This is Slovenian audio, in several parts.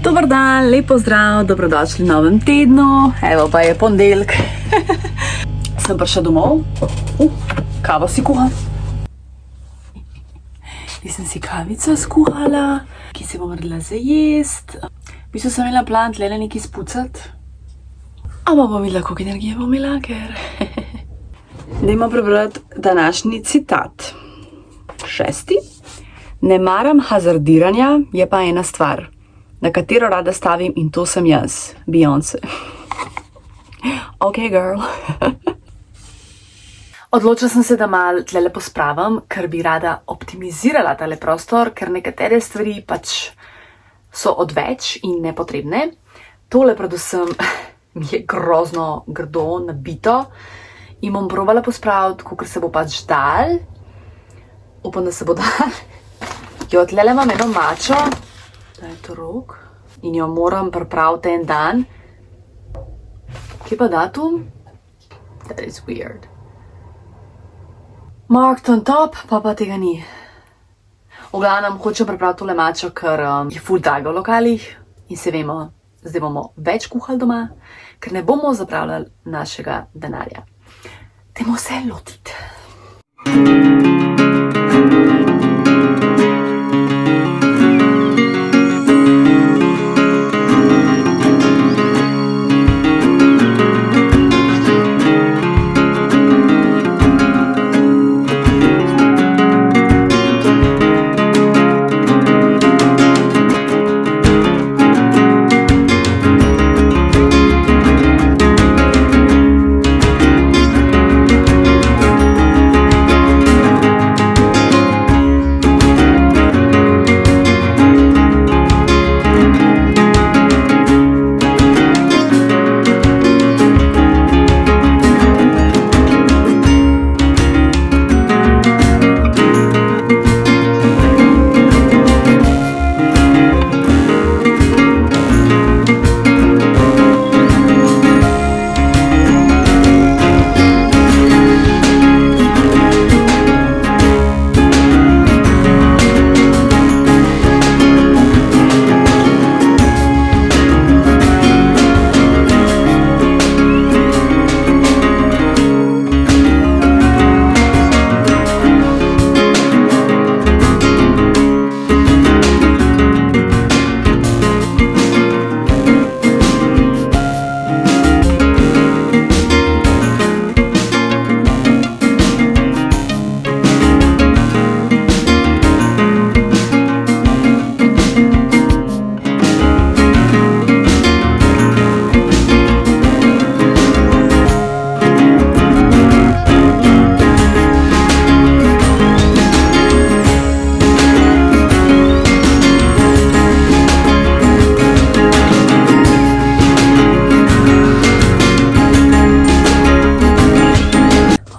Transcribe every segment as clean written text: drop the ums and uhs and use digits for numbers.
Dober dan, lepo zdrav, dobrodošli v novem tednu. Evo pa je ponedeljek. Sem prišla domov. Kavo si kuham. Nisem si kavico skuhala, ki si bom naredila za jest. V bistvu sem imela plan tlele nekaj spucati. Ampak bom videla, koliko energije bom imela, ker... Dajmo prebrati današnji citat. 6. Ne maram hazardiranja, je pa ena stvar, na katero rada stavim, in to sem jaz, Beyoncé. Ok, girl. Odločila sem se, da malo tlele pospravim, ker bi rada optimizirala tale prostor, ker nekatere stvari pač so odveč in nepotrebne. Tole predvsem mi je grozno grdo nabito in bom probala pospraviti, kakor se bo pač dal. Upam, da se bo dal. Jo, tlele imam eno mačo, da je to rok, in jo moram pripraviti en dan. Kje pa datum? That is weird. Marked on top, pa tega ni. V glavnem, hočem pripraviti tole mačo, ker je ful drago v lokalih in se vemo, zdaj bomo več kuhali doma, ker ne bomo zapravljali našega denarja. Dajmo se lotiti.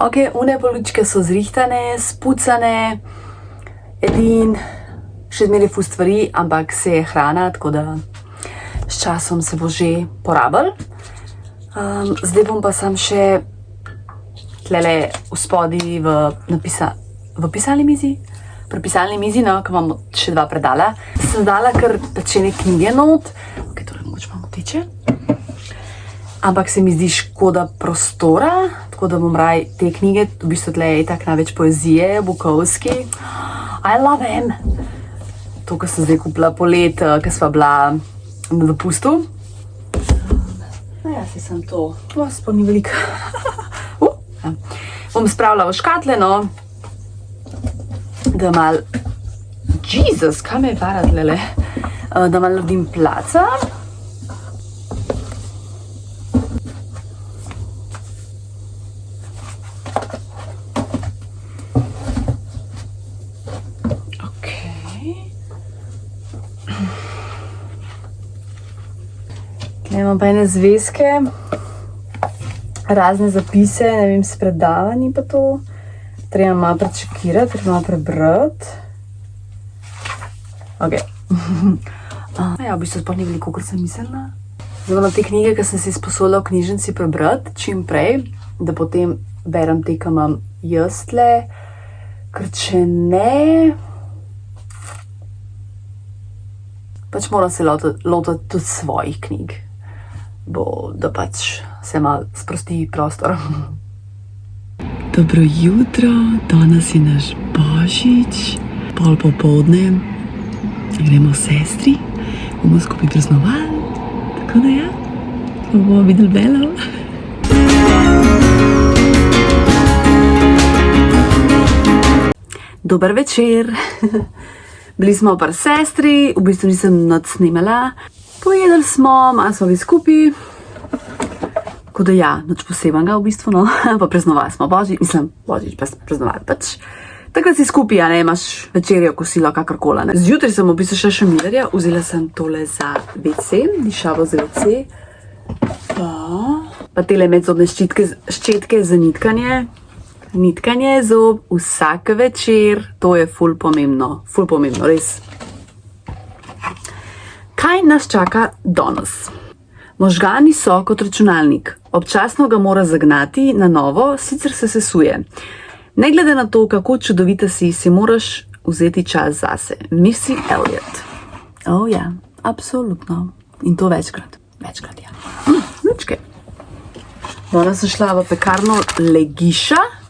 Ok, une poličke so zrihtane, spucane, edin, še zmeraj ful stvari, ampak se je hrana, tako da s časom se bo že porabil. Zdaj bom pa sam še tlele v spodi v pisalni mizi, pri pisalni mizi, no, ko imam še 2 predala. Sem dala kar pečene knjige not, ok, torej mogoče malo teče. Ampak se mi zdi škoda prostora, tako da bom raj te knjige, v bistvu tle je itak največ poezije, Bukovski. I love him! To, ko sem zdaj kupila polet, ko sva bila na dopustu. No ja, se sem to, sploh ni veliko. Bom spravila v škatle, no, da mal, Jesus, kaj me je para tlele, da mal naredim placa. Imam pa ene zvezke, razne zapise, ne vem, s predavanji pa to. Treba malo prečekirati, treba malo prebrati. Ok. Ja, v bistvu sploh ni veliko, kot sem mislila. Zdaj bom na te knjige, ki sem si sposodila v knjižnici, prebrati čim prej, da potem berem te, ki imam jaz tle. Ker če ne... Pač moram se lotiti tudi svojih knjig, da pač se malo sprosti prostor. Dobro jutro, danes je naš božič, pol popoldne, gremo sestri, bomo skupaj praznovali, tako da ja, bomo videli Belo. Dober večer. Bili smo pri sestri, v bistvu nisem nič snimala. Pojedli smo, malo smo bili skupaj. Tako da ja, nič posebnega v bistvu, no. Pa praznovali smo božič, božič pa praznovali pač. Takrat si skupaj, ne, imaš večerjo, kosilo, kakorkoli, ne. Zjutraj sem v bistvu še milerja, vzela sem tole za WC, dišavo za WC. Pa tele medzobne ščetke za nitkanje. Nitkanje zob vsak večer, to je ful pomembno, res. Kaj nas čaka danes? Možgani so kot računalnik. Občasno ga mora zagnati na novo, sicer se sesuje. Ne glede na to, kako čudovita si moraš vzeti čas zase. Missy Elliott. Oh ja, absolutno. In to večkrat. Večkrat, ja. Ničke. Danes sem šla v pekarno Legiša.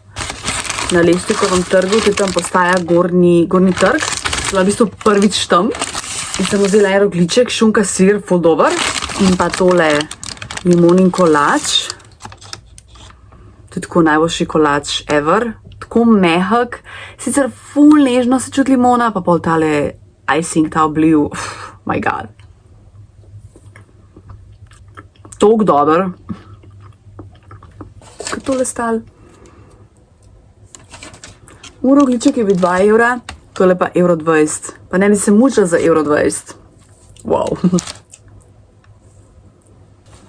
Na Levstikovem trgu, ki tam postaja gornji trg. Bila v bistvu prvič tam. In sem vzela en rogljiček, šunka, sir, ful dober. In pa tole limonin kolač. To je tako najboljši kolač ever. Tako mehak. Sicer ful nežno se čuti limona, pa pol tale icing, ta obliv. My god. Tok dober. Kaj tole stal? Rogljiček je bil 2 evra, tole pa 1,20 €. Pa ne bi se mučila za 1,20 €. Wow.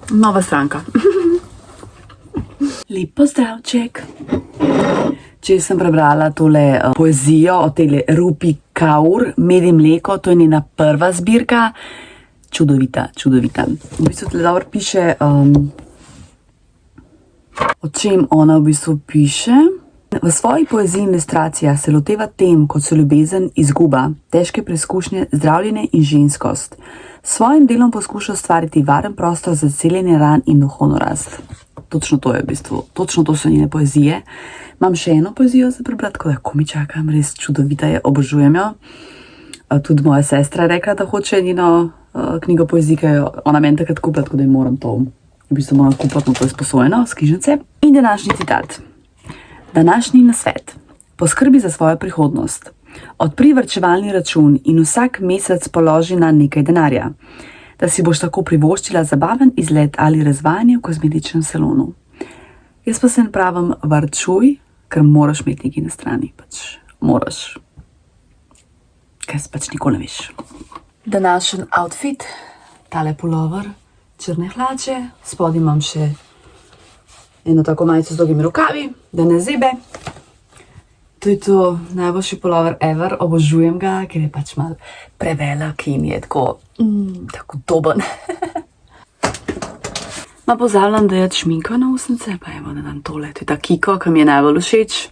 Nova stranka. Lep pozdravček. Če sem prebrala tole poezijo o tele Rupi Kaur, Med in mleko, to je njena prva zbirka. Čudovita, čudovita. V bistvu tle dobro piše, o čem ona v bistvu piše. V svoji poeziji Ilustracija se loteva tem, kot so ljubezen, izguba, težke preizkušnje, zdravljenje in ženskost. S svojim delom poskuša ustvariti varen prostor za celjenje ran in duhovno rast. Točno to je v bistvu, točno to so njene poezije. Imam še eno poezijo za prebrati, tako da ko mi čakam, res čudovita je, obožujem jo. Tudi moja sestra je rekla, da hoče njeno knjigo poezije, ki jo ona meni takrat kupila, tako da jim moram to, v bistvu moram kupiti, no to je sposojeno, z knjižnice. In današnji citat. Današnji nasvet. Poskrbi za svojo prihodnost. Odpri varčevalni račun in vsak mesec položi na nekaj denarja, da si boš tako privoščila zabaven izlet ali razvajanje v kozmetičnem salonu. Jaz pa se pravim, varčuj, ker moraš imeti nekaj na strani. Pač moraš. Ker pač nikoli ne veš. Današnji outfit, tale pulover, črne hlače, spodaj imam še eno tako majico z dolgimi rokavi, da ne zebe. To je to najboljši pulover ever, obožujem ga, ker je pač malo prevelik in je tako doben. Ma pozabljam dajati šminko na ustnice, pa evo, da dam tole. To je ta Kiko, ki mi je najbolj všeč.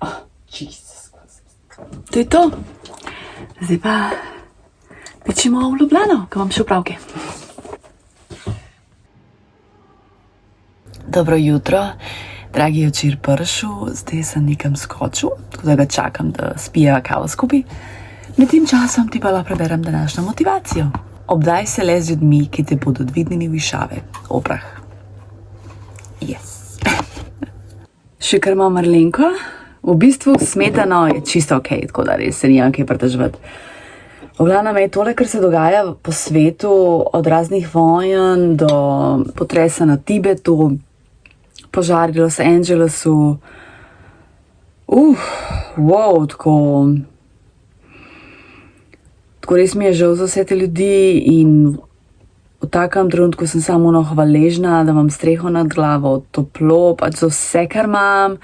Oh, Jesus. To je to. Zdaj pa pečimo v Ljubljano, ko imam še opravke. Dobro jutro, dragi je včeraj prišel, zdaj sem nekam skočil, tako da ga čakam, da spijeva kavo skupaj. Med tem časom ti pa lahko preberem današnjo motivacijo. Obdaj se le z ljudmi, ki te bodo dvignili v višave. Oprah. Yes. Še kar imam Marlenko. V bistvu smetano je čisto ok, tako da res se nijam kaj pritoževati. V glavnem je tole, kar se dogaja po svetu, od raznih vojn do potresa na Tibetu, požari v Los Angelesu. Wow, tako res mi je žal za vse te ljudi in v takem trenutku sem samo hvaležna, da imam streho nad glavo, toplo, pač za vse, kar imam.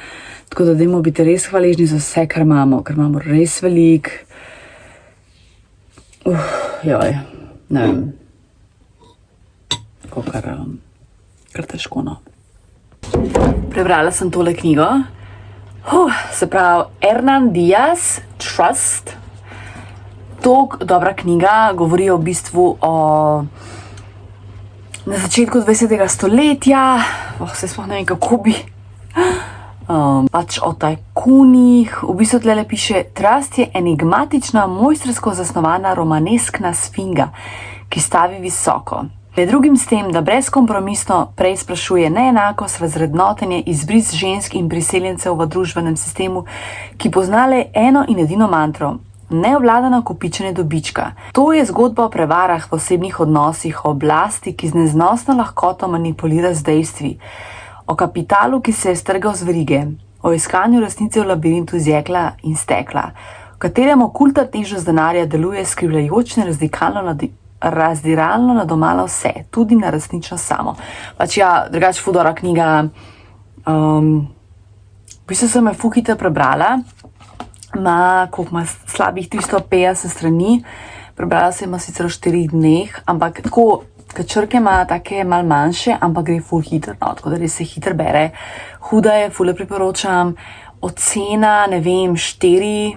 Tako da dajmo biti res hvaležni za vse, kar imamo, ker imamo res veliko. Ne vem, kar težko, no. Prebrala sem tole knjigo, Se pravi, Hernan Diaz, Trust. Tako dobra knjiga, govori v bistvu o na začetku 20. stoletja, se sploh ne vem, kako bi, pač o tajkunih. V bistvu tle piše, Trust je enigmatična, mojstrsko zasnovana romaneskna sfinga, ki stavi visoko. Med drugim s tem, da brezkompromisno preizprašuje neenakost, razrednotenje, izbris žensk in priseljencev v družbenem sistemu, ki poznale eno in edino mantro: neobvladano kopičenje dobička. To je zgodba o prevarah v osebnih odnosih, o oblasti, ki z neznosno lahkoto manipulira z dejstvi, o kapitalu, ki se je strgal z verige, o iskanju resnice v labirintu iz jekla in stekla, v katerem okulta težost denarja deluje skrivljajoč in razdiralno nadomala vse, tudi na resnično samo. Pač ja, drugače fudora knjiga, v bistvu sem jo hitro prebrala, ima slabih 350 strani, prebrala sem jo sicer v 4 dneh, ampak tako, ker črke ima take mal manjše, ampak gre ful hitro, no, tako da res se hitro bere. Huda je, ful priporočam, ocena, ne vem, 4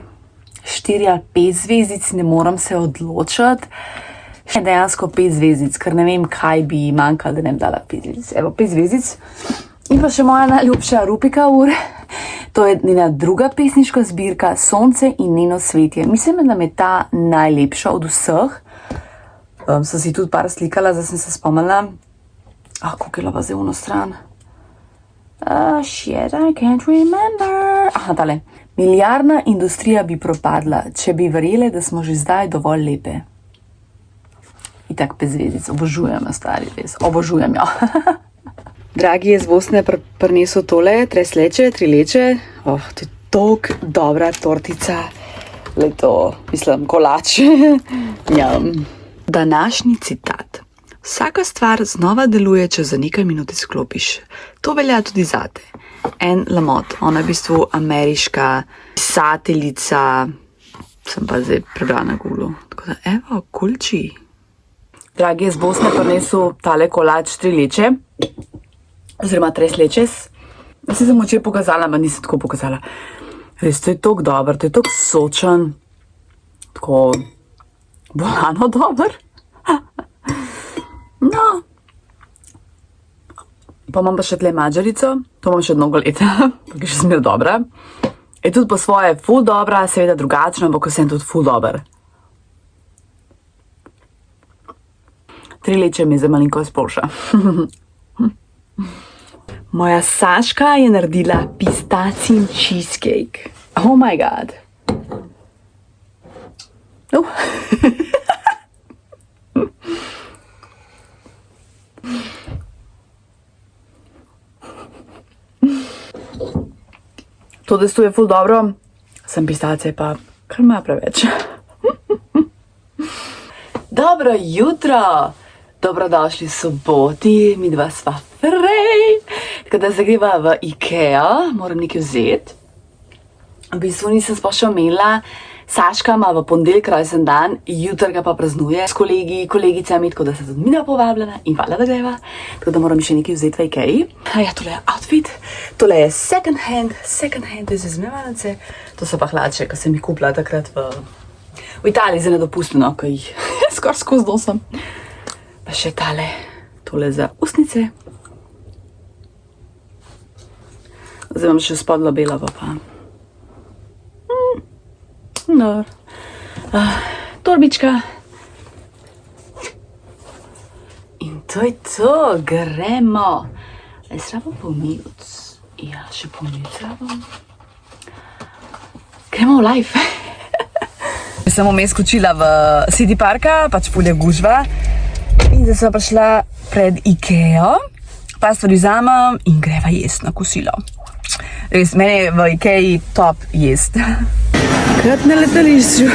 ali 5 zvezdic, ne moram se odločiti. Dejansko 5 zvezdic, ker ne vem, kaj bi manjkalo, da ne bi dala 5 zvezdic. Evo, 5 zvezdic. In pa še moja najljubša Rupika Ur. To je njena druga pesniška zbirka Sonce in njeno svetje. Mislim, da je ta najlepša od vseh. Sem si tudi par slikala, zdaj sem se spomnila. Koliko je lova zdaj uno stran? Shit, I can't remember. Tale. Milijardna industrija bi propadla, če bi verjele, da smo že zdaj dovolj lepe. Itak 5 zvezdic, obožujem jo, stari, res, obožujem jo. Dragi je z Bosne prinesel tole, 3 leče, 3 leče. To je toliko dobra tortica. Leto, mislim, kolač. Današnji citat. Vsaka stvar znova deluje, če za nekaj minut izklopiš. To velja tudi zate. Anne Lamott, ona je v bistvu ameriška pisateljica, sem pa zdaj prebrala na Googlu. Tako da, evo, kulči. Dragi je z Bosne prinesel tale kolač 3 leče. Oziroma 3 lečes. Jaz sem včeraj pokazala, ampak nisem tako pokazala. Res, to je toliko dober, to je toliko sočen, tako bolano dober. No. Pa imam pa še tle mađarico, to imam še mnogo leta, pa je še smer dobra. Je tudi po svoje ful dobra, seveda drugačno, ampak vsem tudi ful dober. 3 leče mi za malinko izboljša. Moja Saška je naredila pistacin cheesecake. Oh my god. To desto je ful dobro, sem pistacije pa kar ima preveč. Dobro jutro! Dobrodošli v soboti, mi dva sva frej. Tako da zdaj greva v Ikea, moram nekaj vzeti. V bistvu nisem sploh še omenila, Saška ima v ponedeljek rojsten dan, jutri ga pa praznuje s kolegi, kolegicami, tako da se tudi midva povabljena in hvala, da greva. Tako da moram še nekaj vzeti v Ikei. Ja, tole je outfit, tole je second hand, to je za zmevance. To so pa hlače, ki sem jih kupila takrat v Italiji za nedopustno, ko jih skoraj skozi nosim. Pa še tale, tole za ustnice. Zdaj imam še spodla bela pa. No. Torbička. In to je to, gremo. Jaz rabim pomilc. Ja, še pomilc rabim. Gremo v live. Sem vmes skočila v City Parka, pač pulje gužva. In zdaj sem prišla pred Ikeo, pa stvari vzamem in greva jest na kosilo. Res, meni je v Ikei top jest. Kot na letališču.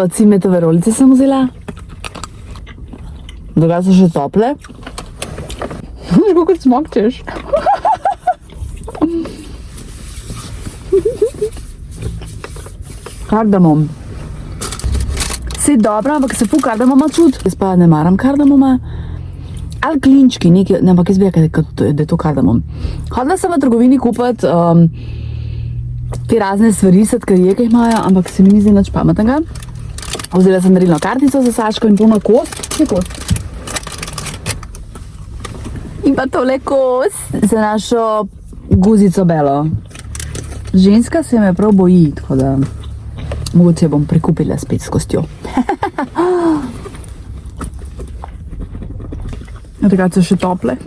Evo, cimetove rolice sem vzela. Drugače so še tople. Kako kot smokčeš. Kardamom. Vse dobro, ampak se ful kardamoma čut. Jaz pa ne maram kardamoma. Ali klinčki, nekaj, ne, ampak jaz bi rekel, da je to kardamom. Hodila sem v trgovini kupiti te razne stvari, sladkarije, ki jih imajo, ampak se mi ni zdi nič pametnega. Vzela sem darilno kartico za Saško in to na kost. Kje kost? In pa tole kost za našo guzico Belo. Ženska se me prav boji, tako da mogoče bom prekupila spet s kostjo. Takrat so še tople.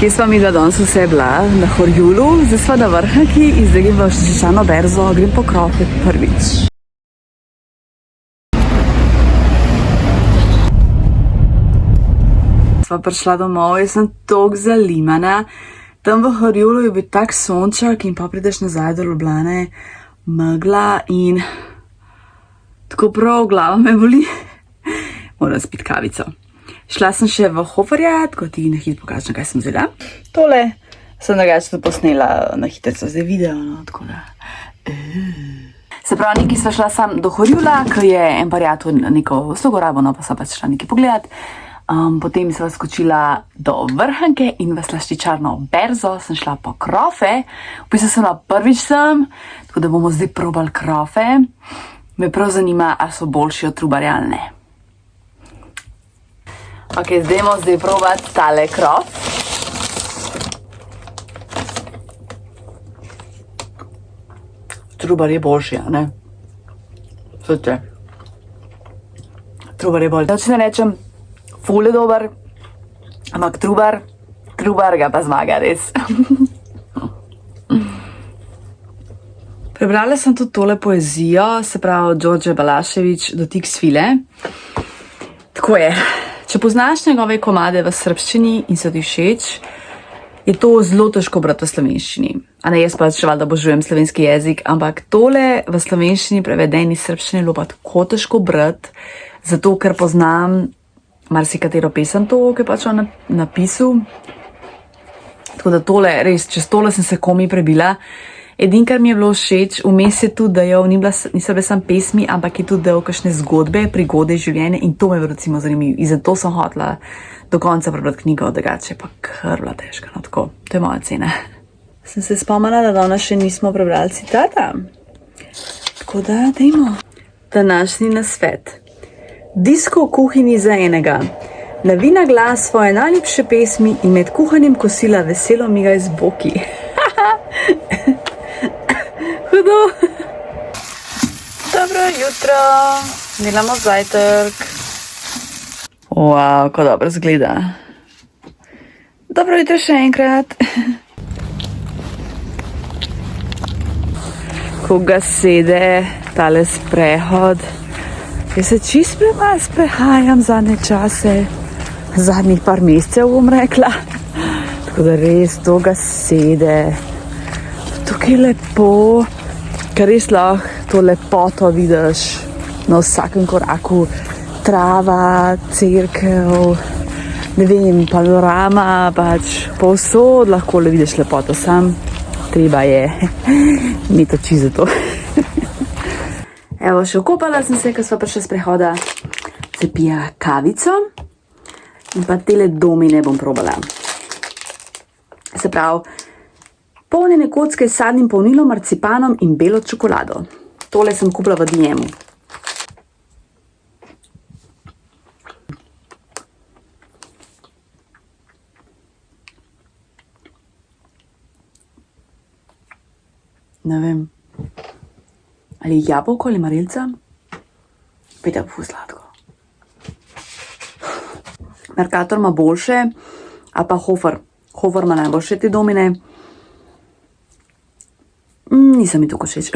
Kje sva mi dva danes vse bila? Na Horjulu, zdaj sva na Vrhniki in zdaj grem v Ščano berzo, grem po krofe prvič. Sva prišla domov, jaz sem toliko zalimana. Tam v Horjulu je bil tak sončak in pa prideš nazaj do Ljubljane, megla in tako prav glava me boli. Moram spiti kavico. Šla sem še v Hoferja, tako ti na hitro pokažem, kaj sem vzela. Tole sem drugače posnela na hitrico, zdaj video, no, tako da. Se pravi, nekaj sva šla sam do Horjula, ki je en parjatu neko Slogorabo, no pa sva pač šla nekaj pogledat. Potem sva skočila do Vrhanke in v slaščičarno berzo sem šla po krofe. V bistvu sem prvič sem, tako da bomo zdaj probali krofe. Me prav zanima, ali so boljši od Trubarja ali ne. Ok, zdajmo zdaj probati tale krof. Trubar je boljši, a ne? Srce. Trubar je boljši. Če ne rečem, ful je dober, ampak Trubar ga pa zmaga, res. Prebrala sem tudi tole poezijo, se pravi Đorđe Balašević, Dotik svile. Tako je. Če poznaš njegove komade v srbščini in se ti všeč, je to zelo težko brati v slovenščini. A ne, jaz pa še valjda obožujem slovenski jezik, ampak tole v slovenščini prevedeni srbščini je bilo pa tako težko brati, zato ker poznam marsikatero pesem to, ki je pač on napisal. Tako da tole, res, čez tole sem se komi prebila. Edin, kar mi je bilo všeč, vmes je tudi dejal, niso bile samo pesmi, ampak je tudi dejal kakšne zgodbe, prigode življenja in to me je recimo zanimivo. In zato sem hotela do konca prebrati knjigo, drugače pa kar bila težka, no tako, to je moja cena. Sem se spomnila, da danes še nismo prebrali citata. Tako da, dajmo. Današnji nasvet. Disko v kuhinji za enega. Navi na glas svoje najljubše pesmi in med kuhanjem kosila veselo migaj z boki. Hudo. Dobro jutro. Delamo zajtrk. Wow, ko dobro zgleda. Dobro jutro še enkrat. Ko ga sede tale sprehod. Jaz se čist sprehajam zadnje čase. Zadnjih par mesecev bom rekla. Tako da res to ga sede. Tukaj je lepo, ker res lahko to lepoto vidiš na vsakem koraku. Trava, cerkev, ne vem, panorama, pač povsod lahko le vidiš lepoto. Sam treba je imeti oči za to. Evo, še okopala sem se, ko sva prišla sprehoda. Se pija kavico in pa tele domine bom probala. Se pravi, Polnjene kocke s sadnim polnilom, marcipanom in belo čokolado. Tole sem kupila v DM-u. Ne vem, ali jabolko ali marilca, pejte pa ful sladko. Mercator ima boljše, a pa Hofer. Hofer ima najboljše te domine. Nisem mi tako všeč.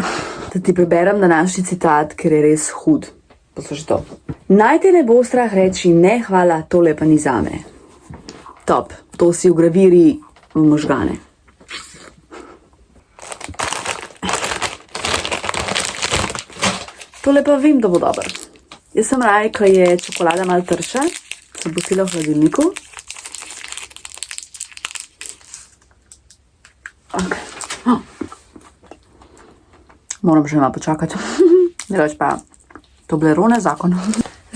Da ti preberem današnji citat, ker je res hud. Poslušaj to. Naj te ne bo strah reči ne hvala, tole pa ni zame. Top, to si vgraviri v možgane. Tole pa vem, da bo dober. Jaz sem raje, ko je čokolada malo trša, sem pustila v hladilniku. Okay. Moram še malo počakati. Drugače pa Toblerone zakon.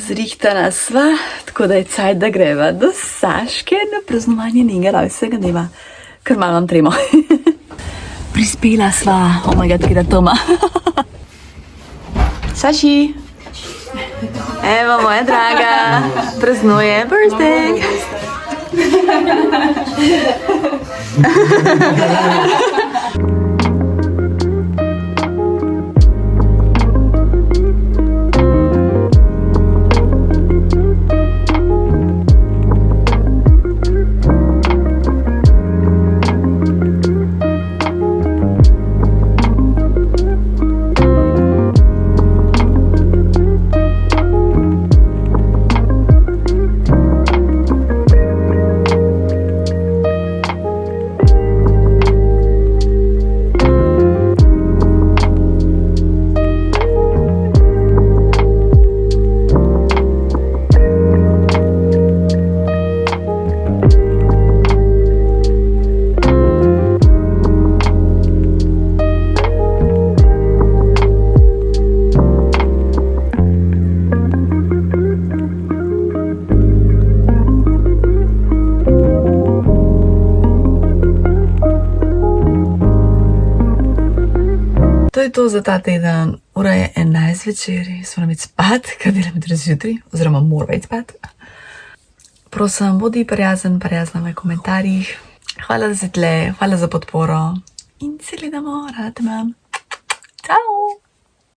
Zrihtana sva, tako da je cajt, da greva do Saške na praznovanje njenega rojstnega dneva. Ker malo imam tremo. Prispela sva, oh my god, kje da Toma. Saši! Evo, moja draga, praznuje birthday! To je to za ta teden. Ura je 11 večer, jaz moram iti spat, ker delam jutri zjutraj, oziroma moram iti spat. Prosim, bodi prijazen v komentarjih. Hvala za tle, hvala za podporo in se gledamo, rada te imam. Ciao!